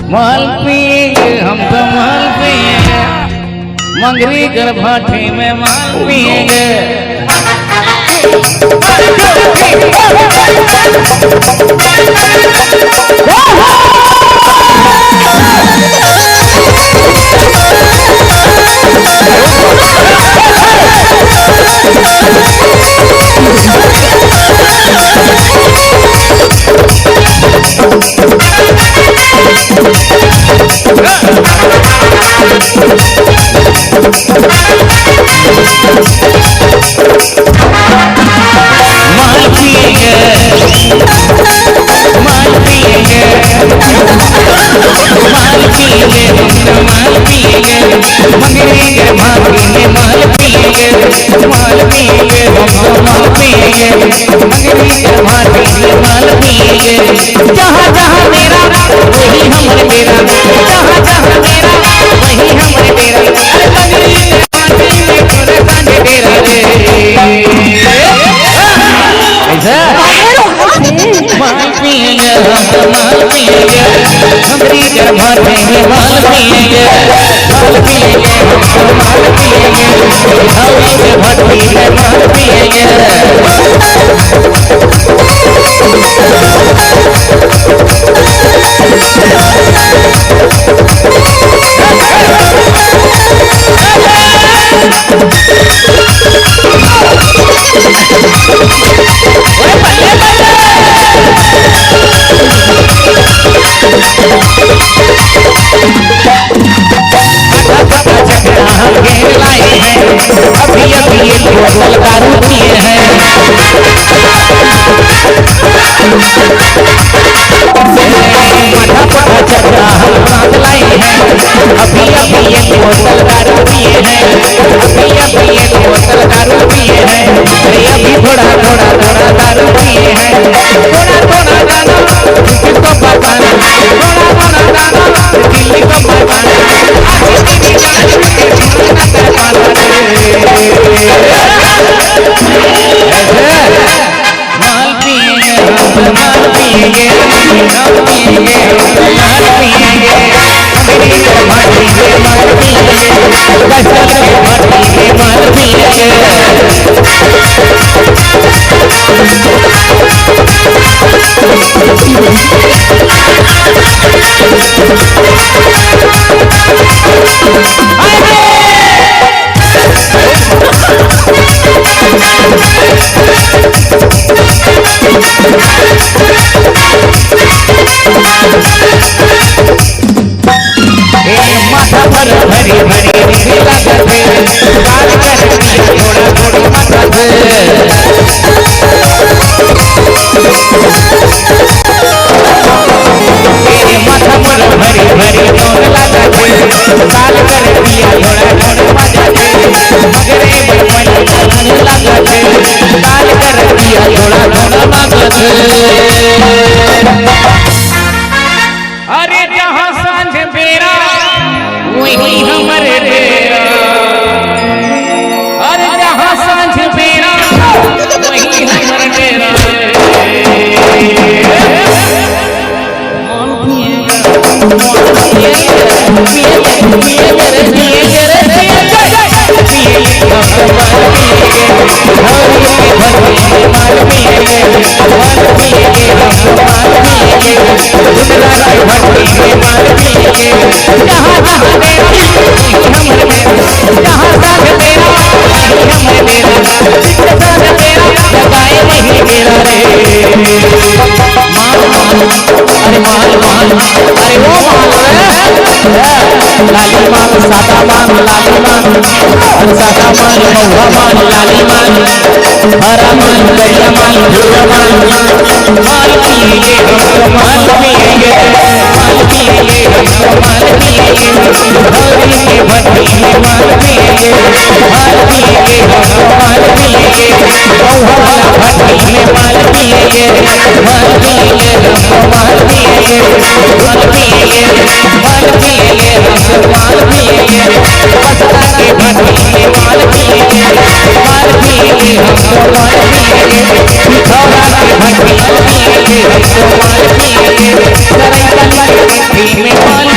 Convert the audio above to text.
माल पिएंगे हम तो माल पिएंगे, मंगरी कर भाटे में माल पिएंगे। जहाँ जहाँ मेरा वही हमरे मेरा, जहाँ जहाँ मेरा वही हमरे मेरा, माल पिएंगे हम माल पिएंगे, हमरी कर भाटे में माल पिएंगे, माल पिएंगे हम माल पिएंगे, हरी के भट्टी में माल पिएंगे। अभी अभी एक बोतल दारू पिए हैं, चक्रा हम बांध लाए हैं। अभी अभी एक बोतल दारू पिए हैं, अभी अभी एक बोतल दारू पिए हैं, अरे अभी थोड़ा थोड़ा थोड़ा दारू पिए हैं, थोड़ा थोड़ा दाना दिल्ली को बताना, थोड़ा थोड़ा दाना दिल्ली को बताना, माल पिएंगे हम माल पिएंगे, हम पिएंगे माल पिएंगे, मेरी भाटी में माल पिएंगे, कसर भाटी में माल पिएंगे। माथा पर भरी भरी लागत गाल करती थोड़ा थोड़ी मदद, मेरे माथा पर भरी भरी नोन लागत गाल करती थोड़ा थोड़ी मदद, मगरे बड़पन चलन लागत गाल करती थोड़ा थोड़ा मदद। अरे जहाँ सांझ बेरा वही हमरे डेरा, अरे जहाँ सांझ बेरा वही हमरे डेरा। माल अरे वो लाली मान सादा मान लाली मान, सादा मान महुआ मान लाली मान, हरा मान दरिया मान भूरा मान, माल पिएंगे हमको माल पिएंगे, माल पिएंगे हमको माल पिएंगे, हरी के भट्टी में माल पिएंगे, माल पिएंगे हमको माल पिएंगे, महुआ भट्टी में माल पिएंगे, माल पिएंगे हमको माल पिएंगे, माल पिएंगे माल पिएंगे हमको माल पिएंगे, बसरा के भट्टी में माल पिएंगे, माल पिएंगे हमको माल पिएंगे, पिथौरा के भट्टी में पिएंगे हमको माल पिएंगे, सरैया के भट्टी में माल